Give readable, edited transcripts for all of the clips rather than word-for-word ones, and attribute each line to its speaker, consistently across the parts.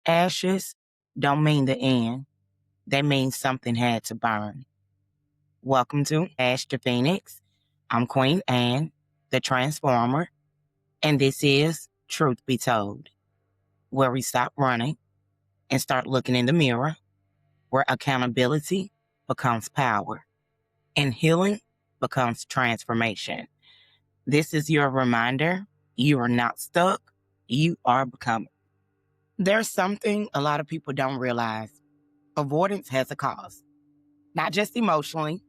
Speaker 1: Ashes don't mean the end. They mean something had to burn. Welcome to Ash to Phoenix. I'm Queen Anne, the Transformer, and this is Truth Be Told, where we stop running and start looking in the mirror, where accountability becomes power and healing becomes transformation. This is your reminder you are not stuck, you are becoming. There's something a lot of people don't realize. Avoidance has a cost, not just emotionally,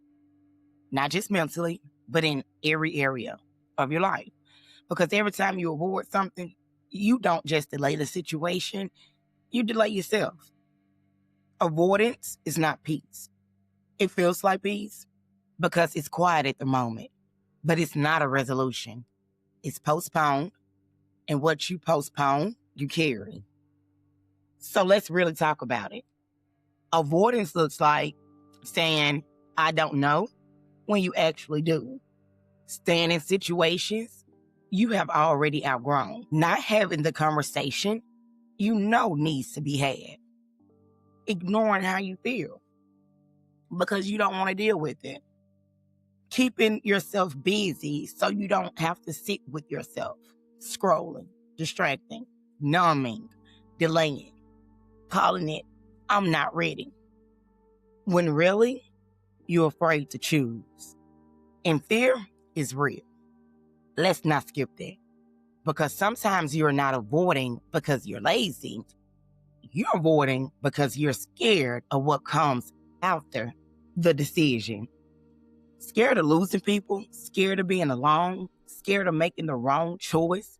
Speaker 1: not just mentally, but in every area of your life. Because every time you avoid something, you don't just delay the situation, you delay yourself. Avoidance is not peace. It feels like peace because it's quiet at the moment, but it's not a resolution. It's postponed, and what you postpone, you carry. So let's really talk about it. Avoidance looks like saying, I don't know, when you actually do. Staying in situations you have already outgrown. Not having the conversation you know needs to be had. Ignoring how you feel because you don't want to deal with it. Keeping yourself busy so you don't have to sit with yourself. Scrolling, distracting, numbing, delaying, calling it, I'm not ready. When really, you're afraid to choose. And fear is real. Let's not skip that. Because sometimes you're not avoiding because you're lazy. You're avoiding because you're scared of what comes after the decision. Scared of losing people, scared of being alone, scared of making the wrong choice,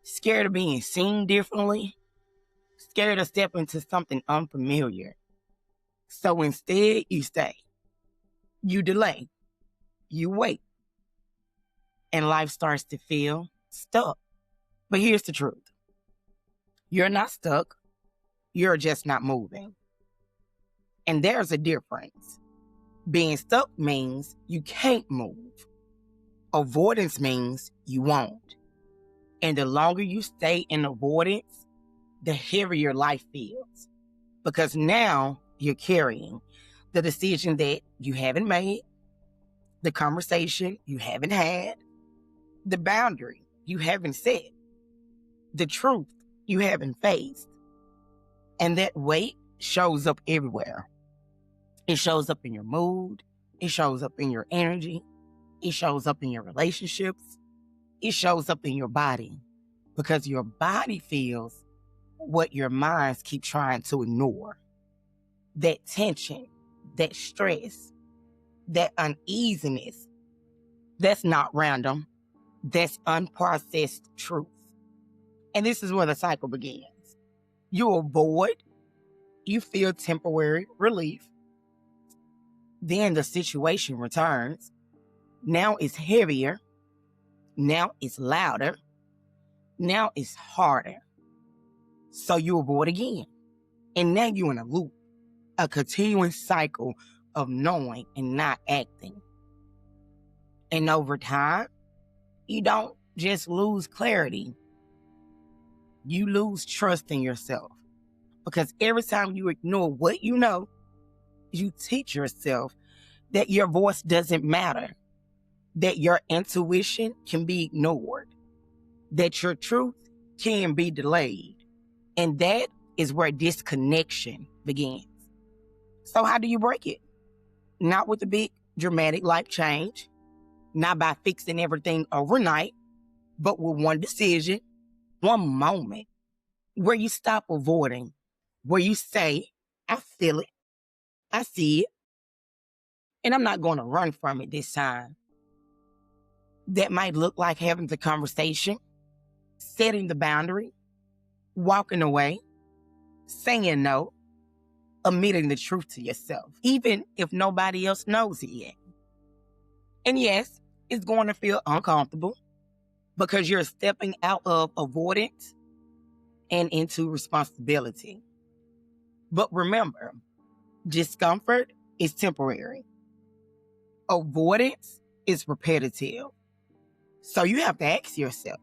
Speaker 1: scared of being seen differently, scared of stepping into something unfamiliar. So instead, you stay. You delay. You wait. And life starts to feel stuck. But here's the truth. You're not stuck. You're just not moving. And there's a difference. Being stuck means you can't move. Avoidance means you won't. And the longer you stay in avoidance, the heavier life feels. Because now you're carrying the decision that you haven't made, the conversation you haven't had, the boundary you haven't set, the truth you haven't faced. And that weight shows up everywhere. It shows up in your mood. It shows up in your energy. It shows up in your relationships. It shows up in your body because your body feels what your minds keep trying to ignore. That tension, that stress, that uneasiness, that's not random. That's unprocessed truth. And this is where the cycle begins. You avoid, you feel temporary relief. Then the situation returns. Now it's heavier. Now it's louder. Now it's harder. So you avoid again. And now you're in a loop, a continuing cycle of knowing and not acting. And over time, you don't just lose clarity. You lose trust in yourself. Because every time you ignore what you know, you teach yourself that your voice doesn't matter, that your intuition can be ignored, that your truth can be delayed. And that is where disconnection begins. So how do you break it? Not with a big dramatic life change, not by fixing everything overnight, but with one decision, one moment where you stop avoiding, where you say, I feel it, I see it, and I'm not going to run from it this time. That might look like having the conversation, setting the boundary, walking away, saying no, admitting the truth to yourself, even if nobody else knows it yet. And yes, it's going to feel uncomfortable because you're stepping out of avoidance and into responsibility. But remember, discomfort is temporary. Avoidance is repetitive. So you have to ask yourself,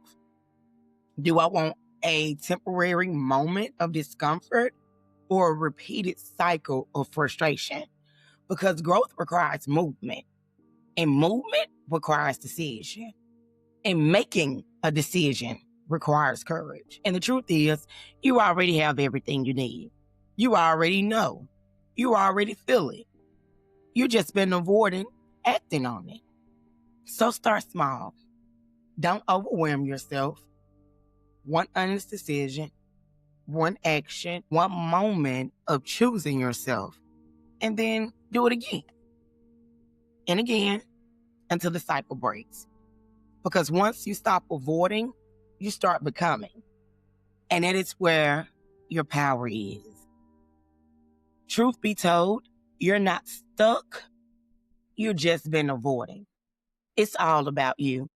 Speaker 1: do I want a temporary moment of discomfort or a repeated cycle of frustration, because growth requires movement, and movement requires decision, and making a decision requires courage. And the truth is, you already have everything you need. You already know. You already feel it. You just been avoiding acting on it. So start small. Don't overwhelm yourself. One honest decision, one action, one moment of choosing yourself, and then do it again and again until the cycle breaks. Because once you stop avoiding, you start becoming. And that is where your power is. Truth be told, you're not stuck. You've just been avoiding. It's all about you.